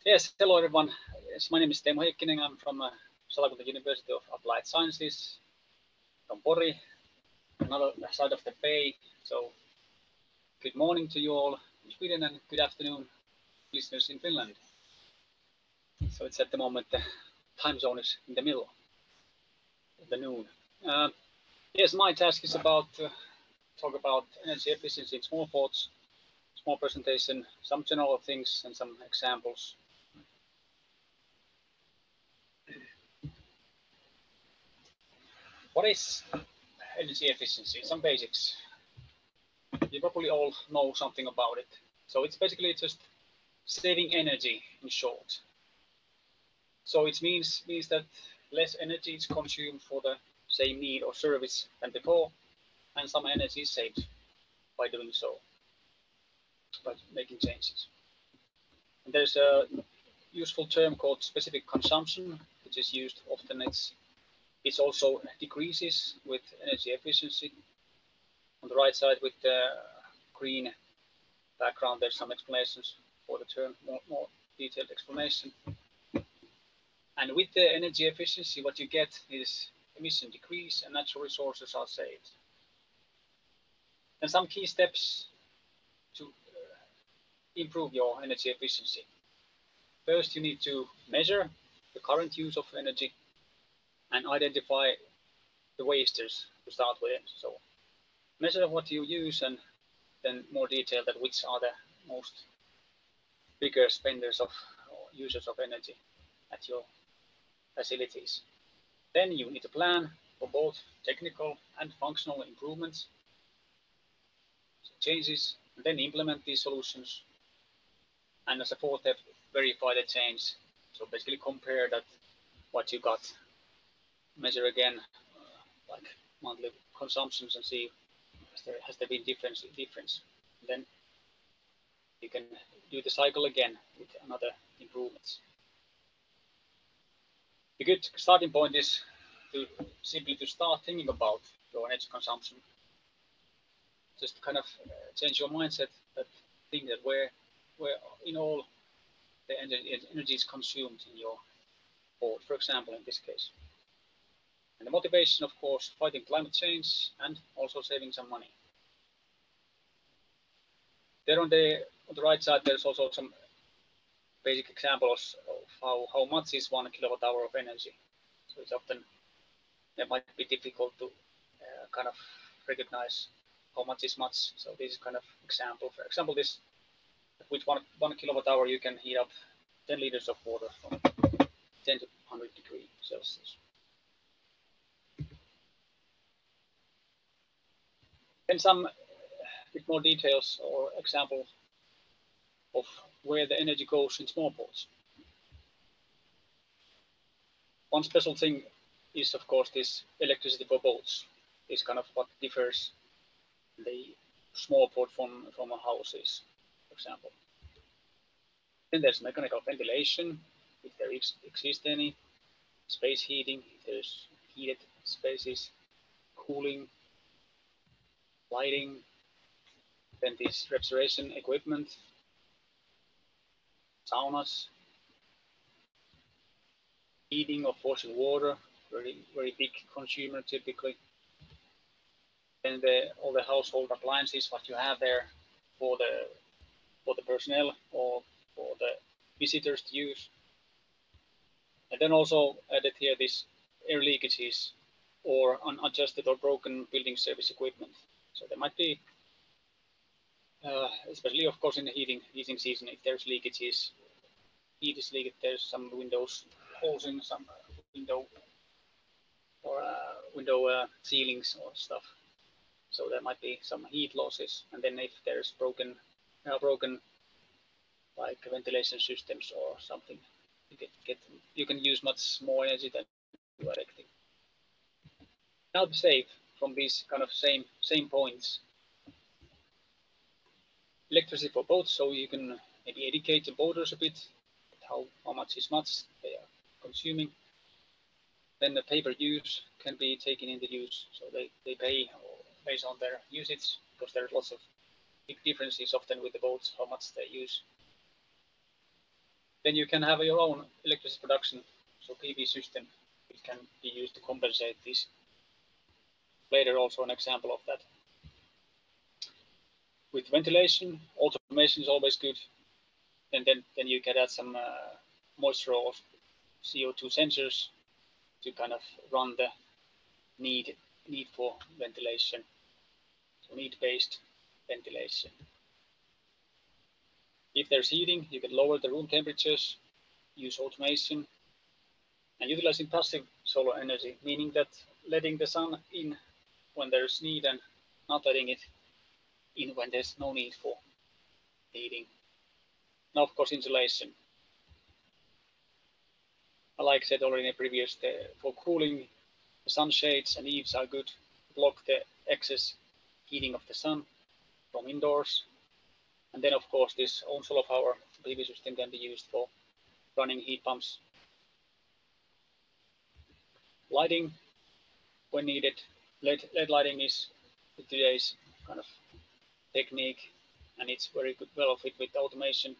Yes, hello everyone. Yes, my name is Teemu Heikkinen. I'm from Salakunta University of Applied Sciences from Pori, another side of the bay. So good morning to you all in Sweden and good afternoon, listeners in Finland. So it's at the moment the time zone is in the middle of the noon. Yes, my task is about talk about energy efficiency in small ports, small presentation, some general things and some examples. What is energy efficiency? Some basics. You probably all know something about it. So it's basically just saving energy in short. So it means that less energy is consumed for the same need or service than before, and some energy is saved by doing so, by making changes. And there's a useful term called specific consumption, which is used often. It also decreases with energy efficiency. On the right side with the green background, there's some explanations for the term, more detailed explanation. And with the energy efficiency, what you get is emission decrease and natural resources are saved. And some key steps to improve your energy efficiency. First, you need to measure the current use of energy and identify the wasters to start with. So measure what you use and then more detail that which are the most bigger spenders of or users of energy at your facilities. Then you need a plan for both technical and functional improvements, changes, and then implement these solutions. And as a fourth step, verify the change. So basically compare that what you got, measure again like monthly consumptions and see has there been difference. Then you can do the cycle again with another improvements. The good starting point is to simply to start thinking about your energy consumption. Just kind of change your mindset, that think that where in all the energy is consumed in your port, for example, in this case. And the motivation, of course, fighting climate change and also saving some money. There on the right side, there's also some basic examples of how much is 1 kilowatt hour of energy. So it's often, it might be difficult to kind of recognize how much is much. So this is kind of example. For example, this with 1 kilowatt hour, you can heat up 10 liters of water from 10 to 100 degrees Celsius. Then some bit more details or example of where the energy goes in small ports. One special thing is, of course, this electricity for boats. Is kind of what differs the small port from a houses, for example. Then there's mechanical ventilation, if there exists any, space heating, if there's heated spaces, cooling, lighting, then this refrigeration equipment, saunas, heating of washing water, very big consumer typically. Then all the household appliances, what you have there for the personnel or for the visitors to use. And then also added here this air leakages or unadjusted or broken building service equipment. So there might be, especially of course in the heating season, if there's leakages, heat is leaked, there's some windows holes in some window or window ceilings or stuff. So there might be some heat losses, and then if there's broken like ventilation systems or something, you can use much more energy than you are expecting. Now to save from these kind of same points. Electricity for boats, so you can maybe educate the boaters a bit how much is much they are consuming. Then the paper use can be taken into use, so they pay based on their usage, because there's lots of big differences often with the boats how much they use. then you can have your own electricity production, so PV system. It can be used to compensate this. Later also an example of that. With ventilation, automation is always good. And then you can add some moisture or CO2 sensors to kind of run the need for ventilation. So need-based ventilation. If there's heating, you can lower the room temperatures, use automation, and utilizing passive solar energy, meaning that letting the sun in when there's need and not letting it in when there's no need for heating. Now, of course, insulation. Like I said already in the previous, for cooling, the sunshades and eaves are good to block the excess heating of the sun from indoors. And then, of course, this own solar power PV system can be used for running heat pumps. Lighting, when needed, LED lighting is today's kind of technique, and it's very good, well fit with automation.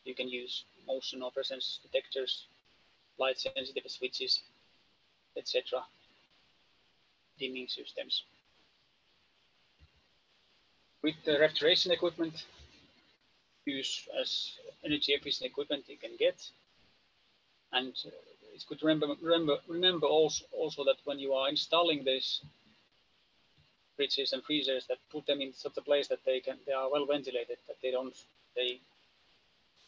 You can use motion or presence detectors, light sensitive switches, etc. Dimming systems. With the refrigeration equipment, use as energy efficient equipment you can get. And it's good to remember also that when you are installing these fridges and freezers, that put them in such a place that they are well ventilated, that they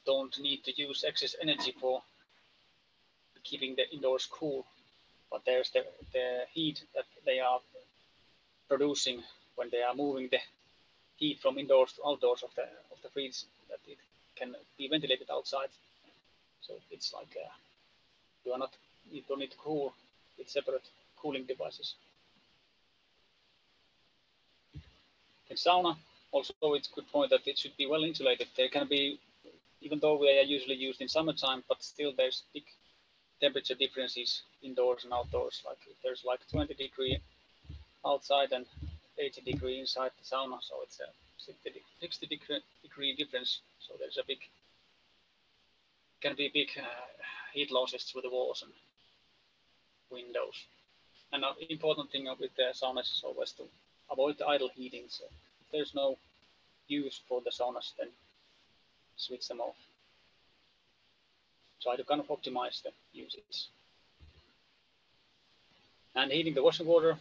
don't need to use excess energy for keeping the indoors cool. But there's the heat that they are producing when they are moving the heat from indoors to outdoors of the fridge, that it can be ventilated outside. So it's like you don't need to cool with separate cooling devices. In sauna, also it's a good point that it should be well insulated. There can be, even though they are usually used in summertime, but still there's big temperature differences indoors and outdoors. Like if there's like 20 degree outside and 80 degree inside the sauna, so it's a 60 degree difference. So there's can be big heat losses through the walls and windows. And an important thing with the saunas is always to avoid the idle heating. So if there's no use for the saunas, then switch them off. Try to kind of optimize the usage. And heating the washing water,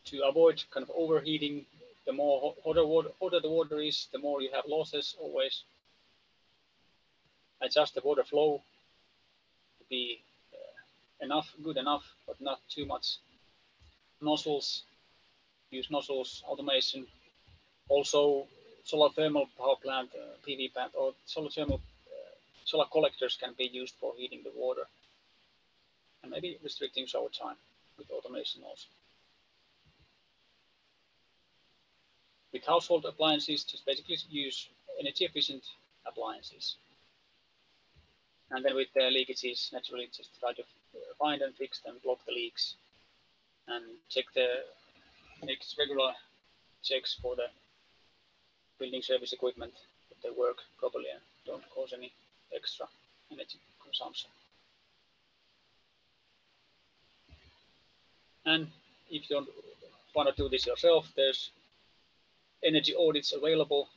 to avoid kind of overheating. The more hotter the water is, the more you have losses always. Adjust the water flow to be good enough, but not too much. Nozzles, use nozzles, automation. Also, solar thermal power plant, PV plant, or solar thermal solar collectors can be used for heating the water. And maybe restricting shower time with automation also. With household appliances, just basically use energy efficient appliances. And then with the leakages, naturally just try to find and fix them, block the leaks, and make regular checks for the building service equipment that they work properly and don't cause any extra energy consumption. And if you don't want to do this yourself, there's energy audits available,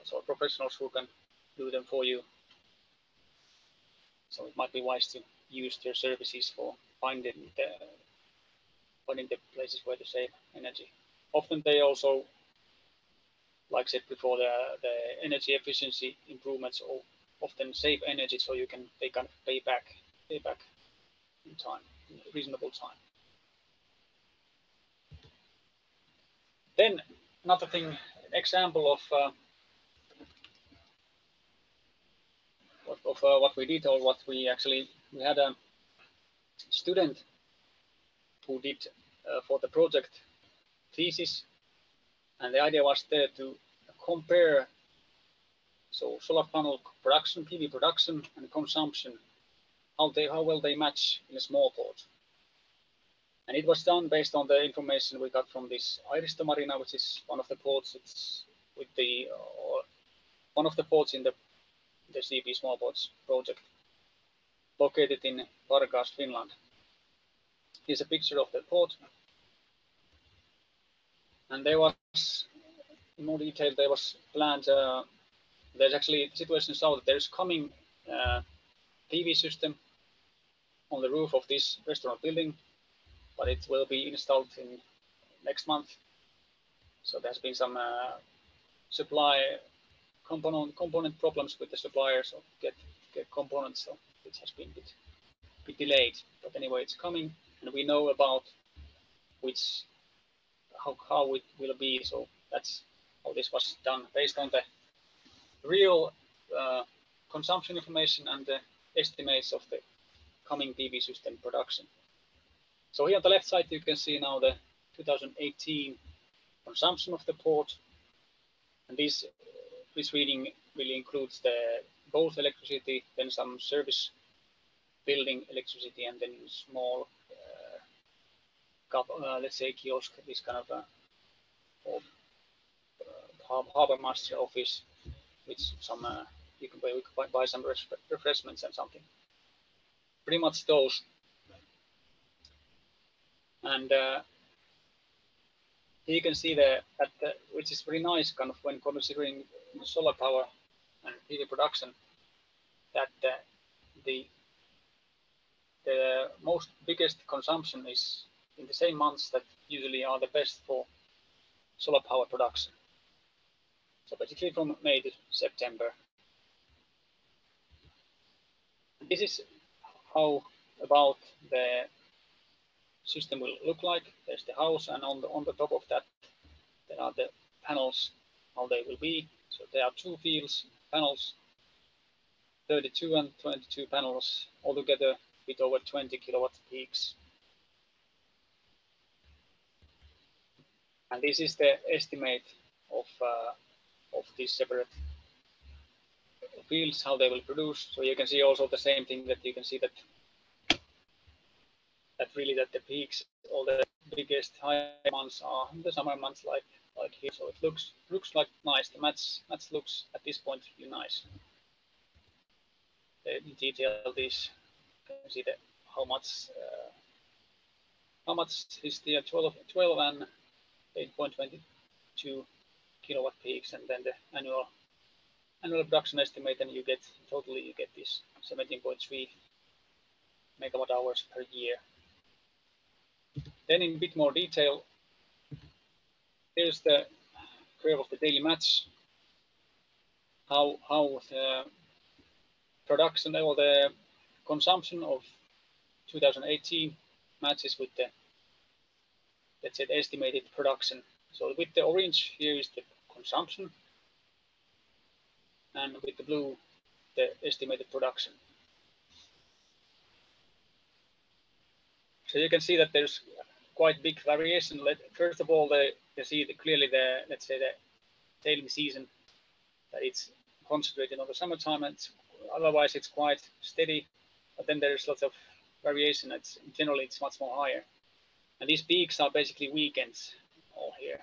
so professionals who can do them for you. So it might be wise to use their services for finding the places where to save energy. Often they also, like I said before, the energy efficiency improvements often save energy, so they can pay back in time, in reasonable time. Then another thing, an example of what we did, or what we had a student who did for the project thesis, and the idea was there to compare solar panel production, PV production, and consumption, how well they match in a small port. And it was done based on the information we got from this Airisto Marina, which is one of the ports. It's with one of the ports in the the CBSmallPorts project located in Varkaus, Finland. Here's a picture of the port. And there was, in more detail, there was planned, there's actually the situation so that there's coming PV system on the roof of this restaurant building, but it will be installed in next month. So there's been some supply component problems with the suppliers of get components, so it has been a bit delayed. But anyway, it's coming, and we know about how it will be. So that's how this was done based on the real consumption information and the estimates of the coming PV system production. So here on the left side, you can see now the 2018 consumption of the port, and this reading really includes the both electricity, then some service building electricity, and then small, let's say kiosk, this kind of harbor master office with some you can buy some refreshments and something. Pretty much those. And you can see that which is very nice, kind of when considering solar power and PV production, that the most biggest consumption is in the same months that usually are the best for solar power production. So basically from May to September. This is how about the system will look like. There's the house, and on the top of that there are the panels, how they will be. So there are two fields panels, 32 and 22 panels altogether with over 20 kilowatt peaks. And this is the estimate of these separate fields, how they will produce. So you can see also the same thing, that you can see that really that the peaks, all the biggest high months are in the summer months, like here. So it looks like nice. The match looks at this point really nice. In detail, this you can see that how much is the 12 and 8.22 kilowatt peaks, and then the annual production estimate, and you get this 17.3 megawatt hours per year. Then in a bit more detail, here's the curve of the daily match, how the production or the consumption of 2018 matches with the, let's say, the estimated production. So with the orange here is the consumption, and with the blue the estimated production. So you can see that there's quite big variation. First of all, you see clearly let's say the sailing season, that it's concentrated on the summertime, and otherwise it's quite steady. But then there's lots of variation. Generally it's much more higher. And these peaks are basically weekends all here.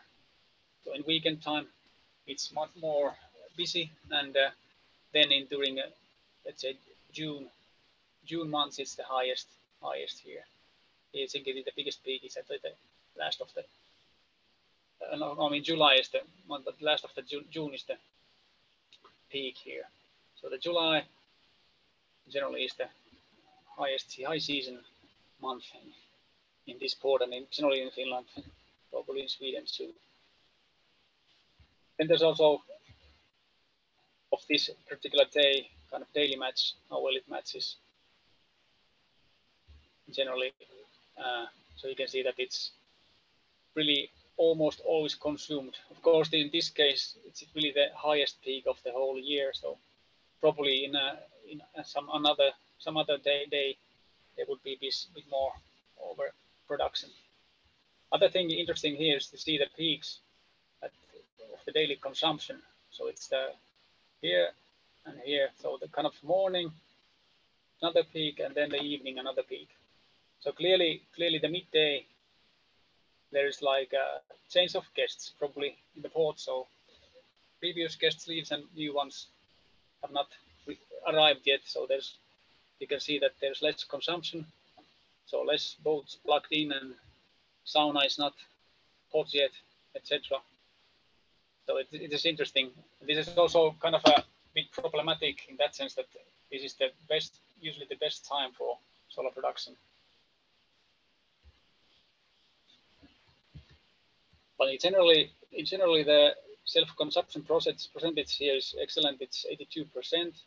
So in weekend time, it's much more busy, and then during let's say June months, it's the highest here. You think the biggest peak is at the last of the. I mean July is the month, but the last of the June is the peak here. So the July generally is the high season month in this port, and generally in Finland, probably in Sweden too. Then there's also of this particular day kind of daily match, how well it matches generally. So you can see that it's really almost always consumed. Of course, in this case, it's really the highest peak of the whole year. So probably in some other day there would be this bit more overproduction. Other thing interesting here is to see the peaks of the daily consumption. So it's here and here. So the kind of morning, another peak, and then the evening, another peak. So clearly the midday, there is like a change of guests probably in the port. So previous guests leave and new ones have not arrived yet. So you can see that there's less consumption, so less boats plugged in, and sauna is not hot yet, etc. So it is interesting. This is also kind of a bit problematic in that sense that this is usually the best time for solar production. But in generally, the self-consumption percentage here is excellent. It's 82%.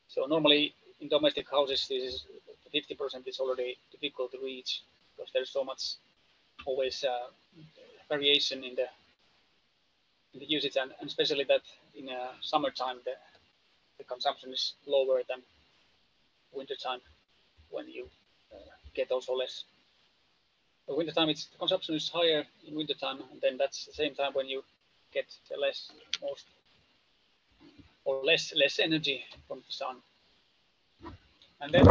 So normally in domestic houses, this is 50% is already difficult to reach because there's so much always variation in the usage, and especially that in summertime the consumption is lower than wintertime when you get also less. In wintertime, the consumption is higher in wintertime, and then that's the same time when you get the less energy from the sun. And then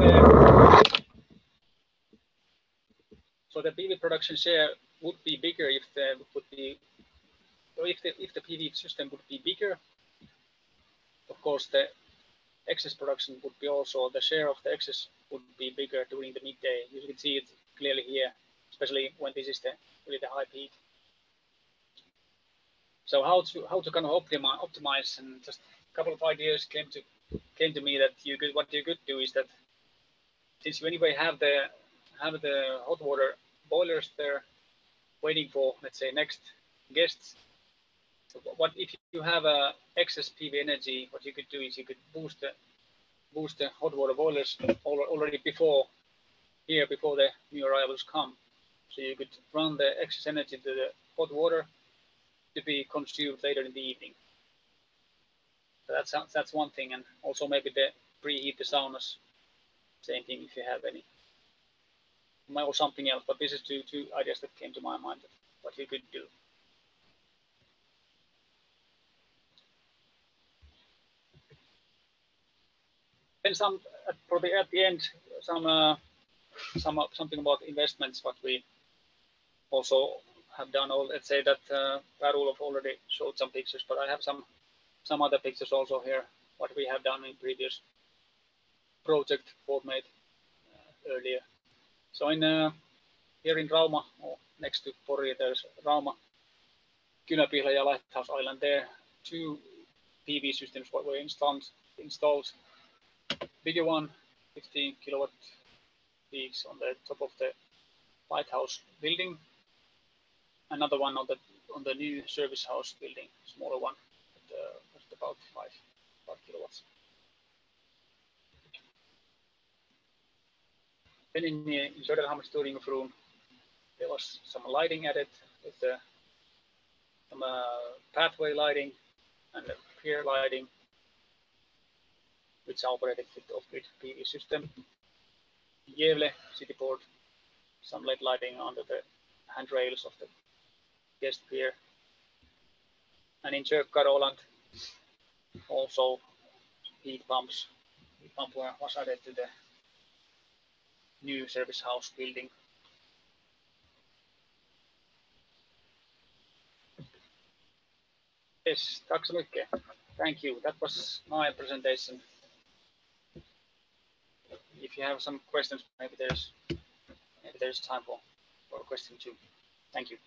so the PV production share would be bigger if the PV system would be bigger. Of course, the excess production would be also, the share of the excess would be bigger during the midday. You can see it clearly here, especially when this is really the high peak. So how to kind of optimize, and just a couple of ideas came to me that what you could do is that since you anyway have the hot water boilers there waiting for, let's say, next guests. So what if you have excess PV energy? What you could do is you could boost the hot water boilers already before the new arrivals come. So you could run the excess energy to the hot water to be consumed later in the evening. So that's one thing, and also maybe the preheat the saunas. Same thing if you have any, or something else. But this is two ideas that came to my mind of what you could do. Then at the end, something about investments. What we also have done. Let's say that Per-Olof already showed some pictures, but I have some other pictures also here. What we have done in previous project both made earlier. So here in Rauma, or next to Pori, there's Rauma, Kynäpihla ja Lighthouse Island. There, 2 PV systems were installed. Bigger one, 15 kilowatt peaks on the top of the lighthouse building. Another one on the new service house building, smaller one, at about 5 kilowatts. Then in Söderhamn storing room, there was some lighting added with some pathway lighting and pier lighting, which are operated with the off-grid PV system. Gävle city port, some LED lighting under the handrails of the guest pier. And in Kökkaroland, also heat pumps. Heat pump was added to the new service house building. Yes, tack så mycket. Thank you. That was my presentation. If you have some questions, maybe there's time for a question too. Thank you.